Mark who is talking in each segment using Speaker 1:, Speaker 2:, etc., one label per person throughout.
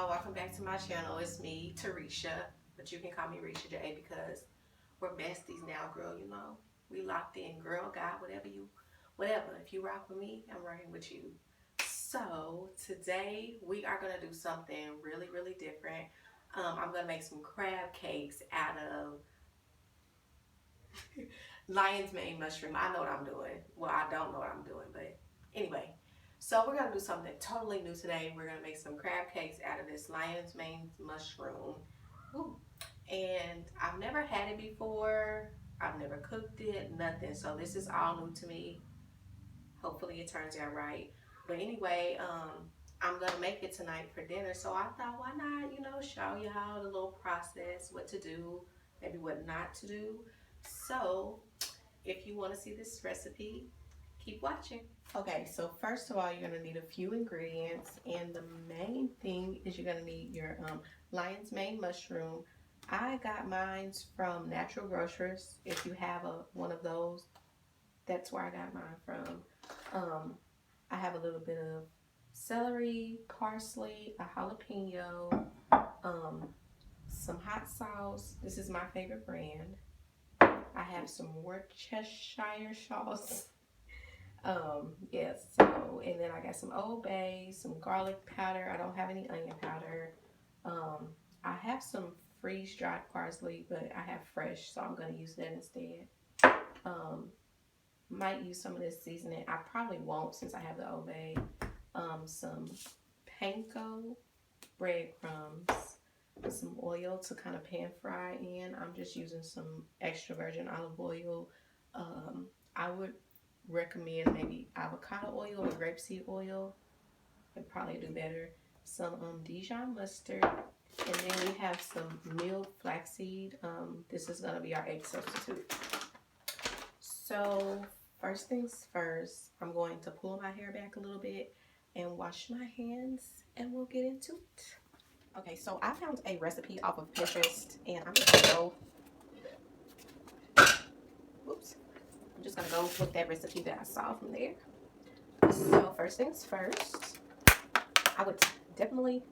Speaker 1: Welcome back to my channel. It's me, Resha, but you can call me Resha Jaie because we're besties now, girl. You know, we locked in, girl, God, whatever. If you rock with me, I'm rocking with you. So today we are gonna do something really, really different. I'm gonna make some crab cakes out of lion's mane mushroom. I know what I'm doing. Well, I don't know what I'm doing, but anyway. So we're gonna do something totally new today. We're gonna make some crab cakes out of this lion's mane mushroom. Ooh. And I've never had it before. I've never cooked it, nothing. So this is all new to me. Hopefully it turns out right. But anyway, I'm gonna make it tonight for dinner. So I thought, why not, show y'all the little process, what to do, maybe what not to do. So if you want to see this recipe, keep watching. Okay, so first of all, you're going to need a few ingredients, and the main thing is you're going to need your lion's mane mushroom. I got mine from Natural Grocers. If you have one of those, that's where I got mine from. I have a little bit of celery, parsley, a jalapeno, some hot sauce. This is my favorite brand. I have some Worcestershire sauce. Yes, so, and then I got some Old Bay, some garlic powder. I don't have any onion powder. I have some freeze-dried parsley, but I have fresh, so I'm going to use that instead. Might use some of this seasoning. I probably won't since I have the Old Bay. Some panko breadcrumbs, some oil to kind of pan fry in. I'm just using some extra virgin olive oil. I would recommend maybe avocado oil or grapeseed oil. It'd probably do better. Some Dijon mustard, and then we have some milled flaxseed. This is gonna be our egg substitute. So first things first, I'm going to pull my hair back a little bit and wash my hands, and we'll get into it. Okay, so I found a recipe off of Pinterest, and I'm just gonna go. Whoops. I'm just gonna go with that recipe that I saw from there. So first things first, I would definitely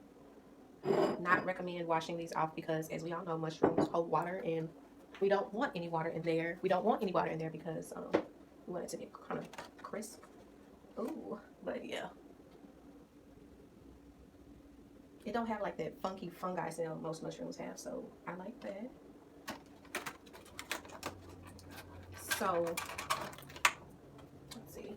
Speaker 1: not recommend washing these off because, as we all know, mushrooms hold water, and we don't want any water in there. We don't want any water in there because we want it to get kind of crisp. Ooh, but yeah. It don't have like that funky fungi smell most mushrooms have, so I like that. So, let's see.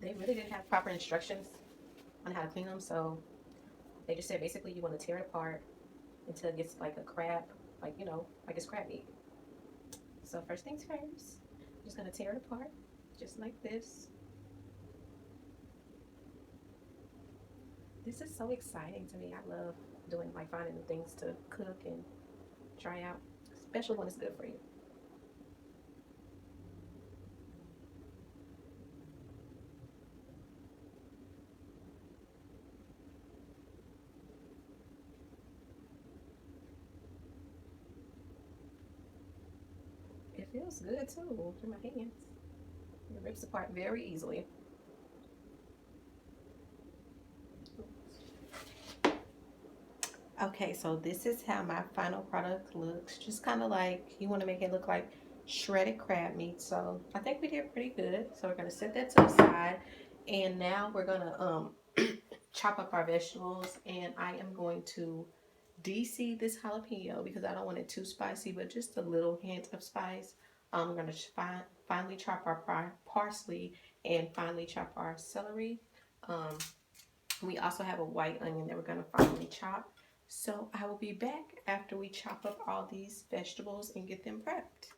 Speaker 1: They really didn't have proper instructions on how to clean them, so they just said basically you want to tear it apart until it gets like a crab, like it's crab meat. So first things first, I'm just gonna tear it apart, just like this. This is so exciting to me. I love doing, like, finding new things to cook and try out, especially when it's good for you. It feels good too in my hands. It rips apart very easily. Okay, so this is how my final product looks. Just kind of like, you want to make it look like shredded crab meat. So I think we did pretty good. So we're going to set that to the side. And now we're going to chop up our vegetables. And I am going to de-seed this jalapeno because I don't want it too spicy, but just a little hint of spice. I'm going to finely chop our parsley and finely chop our celery. We also have a white onion that we're going to finely chop. So I will be back after we chop up all these vegetables and get them prepped.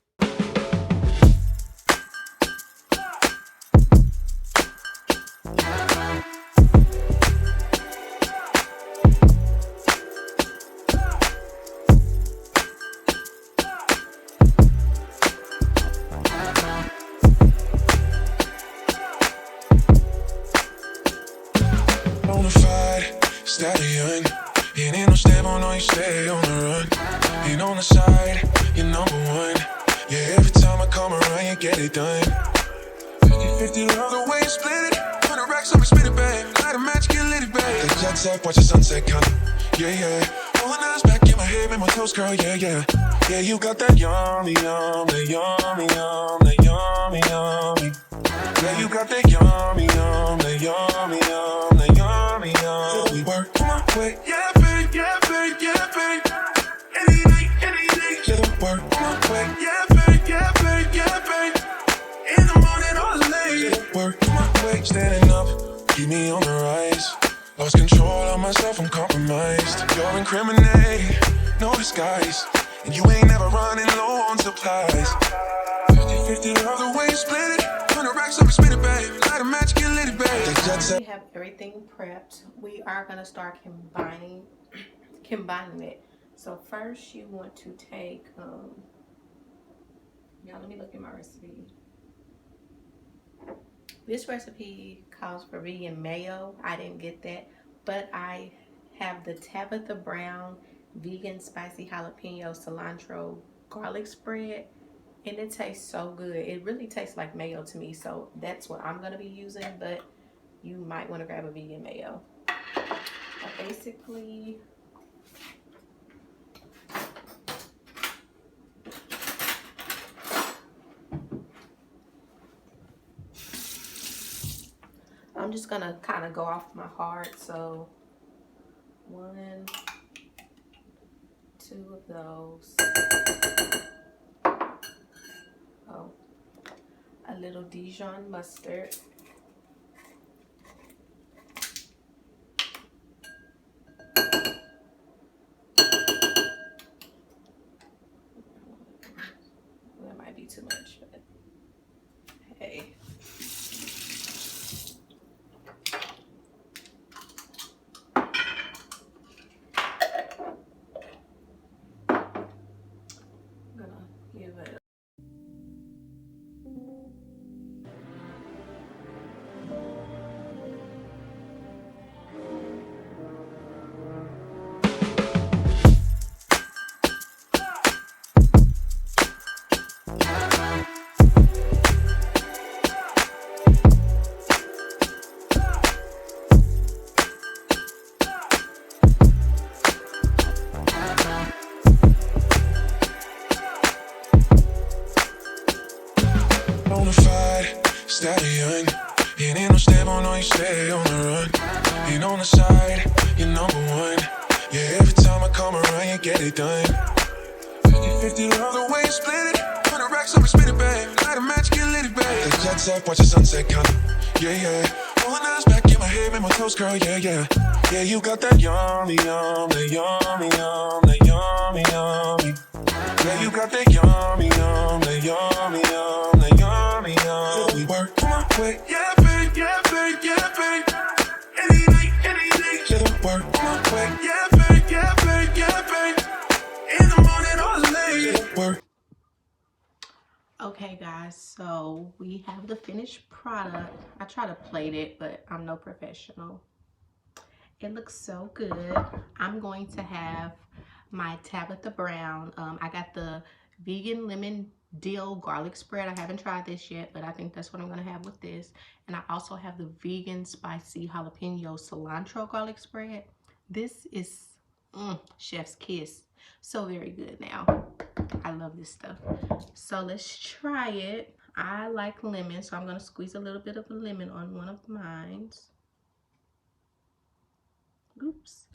Speaker 2: Bonafide stallion, ain't no step on, no, you stay on the run. And on the side, you're number one. Yeah, every time I come around, you get it done. 50-50, love the way you split it. 100 racks, so we spin it back. Light a match, get lit it back. The jet set, watch the sunset come. Yeah, yeah. Rolling eyes back in my head, make my toes curl, yeah, yeah. Yeah, you got that yummy, yum, that yummy, yum, that yummy, yummy. Yeah, you got that yummy, yum, that yummy, yum, that yummy, yum. We work my way, yeah, babe, yeah, babe, yeah, babe. Any night, yeah, the work my way, yeah, babe, yeah, babe, yeah, babe. In the morning or late, yeah, the work my way. Standing up, keep me on the rise. Lost control of myself, I'm compromised. You're incriminating, no disguise. And you ain't never running low on supplies. 50-50, love the way you split it. 100 racks, so we spin it back. Light a match, get lit it back.
Speaker 1: We have everything prepped. We are gonna start combining it. So first you want to take, let me look at my recipe. This recipe calls for vegan mayo. I didn't get that, but I have the Tabitha Brown vegan spicy jalapeno cilantro garlic spread, and it tastes so good. It really tastes like mayo to me, so that's what I'm gonna be using, but you might want to grab a vegan mayo. Basically, I'm just gonna kind of go off my heart. So 1, 2 of those. Oh, a little Dijon mustard. That might be too much, but hey.
Speaker 2: Stallion, and ain't no step on, no, you stay on the run. And on the side, you're number one. Yeah, every time I come around, you get it done. 50-50, love the way you split it. 100 racks, so we spin it back. Light a match, get lit it back. The jet set, watch the sunset come. Yeah, yeah. Rolling eyes back in my head, make my toes curl, yeah, yeah. Yeah, you got that yummy, yum, that yummy, yum, that yummy, yummy. Yeah, you got that yummy, yum, that yummy, yum, that yummy, yum. We work my way, yeah, babe, yeah, babe, yeah, babe. Any night, yeah, the work my way, yeah, babe, yeah, babe, yeah, babe. In the morning or late, yeah, the work.
Speaker 1: Okay guys, so we have the finished product. I try to plate it, but I'm no professional. It looks so good. I'm going to have my Tabitha Brown. I got the vegan lemon dill garlic spread. I haven't tried this yet, but I think that's what I'm gonna have with this. And I also have the vegan spicy jalapeno cilantro garlic spread. This is chef's kiss. So very good now. I love this stuff. So let's try it. I like lemon, so I'm gonna squeeze a little bit of a lemon on one of mine. Oops.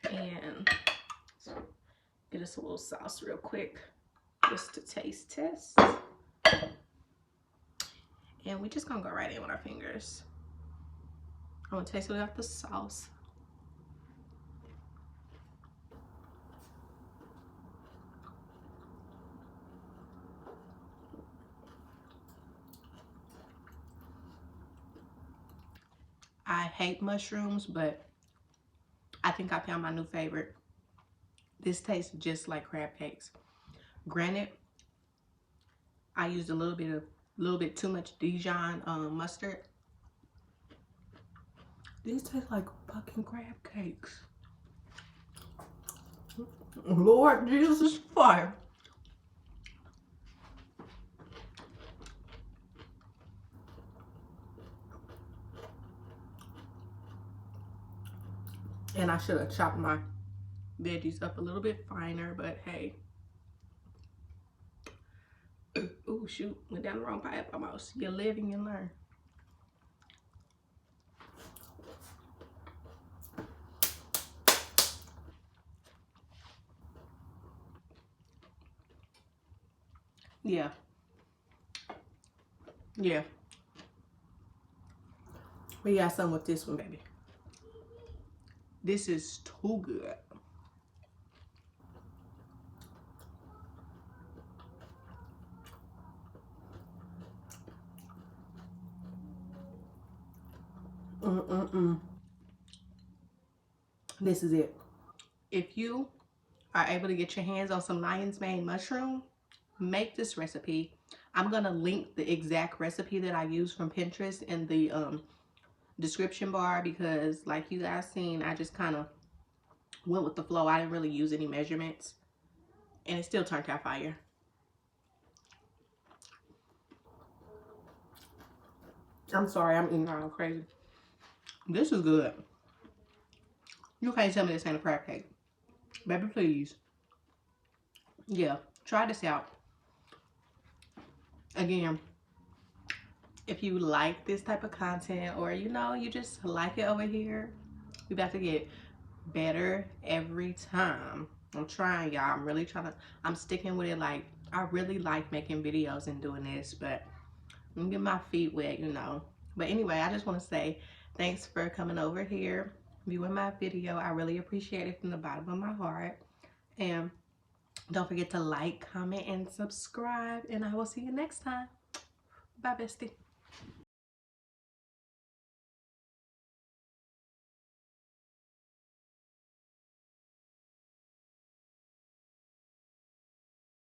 Speaker 1: And get us a little sauce real quick, just to taste test. And we're just gonna go right in with our fingers. I'm gonna taste it without the sauce. I hate mushrooms, but I think I found my new favorite. This tastes just like crab cakes. Granted, I used a little bit too much Dijon mustard. These taste like fucking crab cakes. Lord Jesus, fire. And I should have chopped my veggies up a little bit finer, but hey. Oh shoot, went down the wrong pipe almost. You live and you learn. Yeah. Yeah. We got some with this one, baby. This is too good. This is it. If you are able to get your hands on some lion's mane mushroom, make this recipe. I'm gonna link the exact recipe that I use from Pinterest in the description bar, because like you guys seen, I just kind of went with the flow. I didn't really use any measurements, and it still turned out fire. I'm sorry, I'm eating all crazy. This is good. You can't tell me this ain't a crab cake. Baby, please. Yeah, try this out. Again, if you like this type of content, or you know, you just like it over here, we about to get better every time. I'm trying, y'all. I'm really trying to, I'm sticking with it. Like, I really like making videos and doing this, but I'm gonna get my feet wet, you know. But anyway, I just want to say thanks for coming over here, viewing my video. I really appreciate it from the bottom of my heart. And don't forget to like, comment, and subscribe. And I will see you next time. Bye, bestie.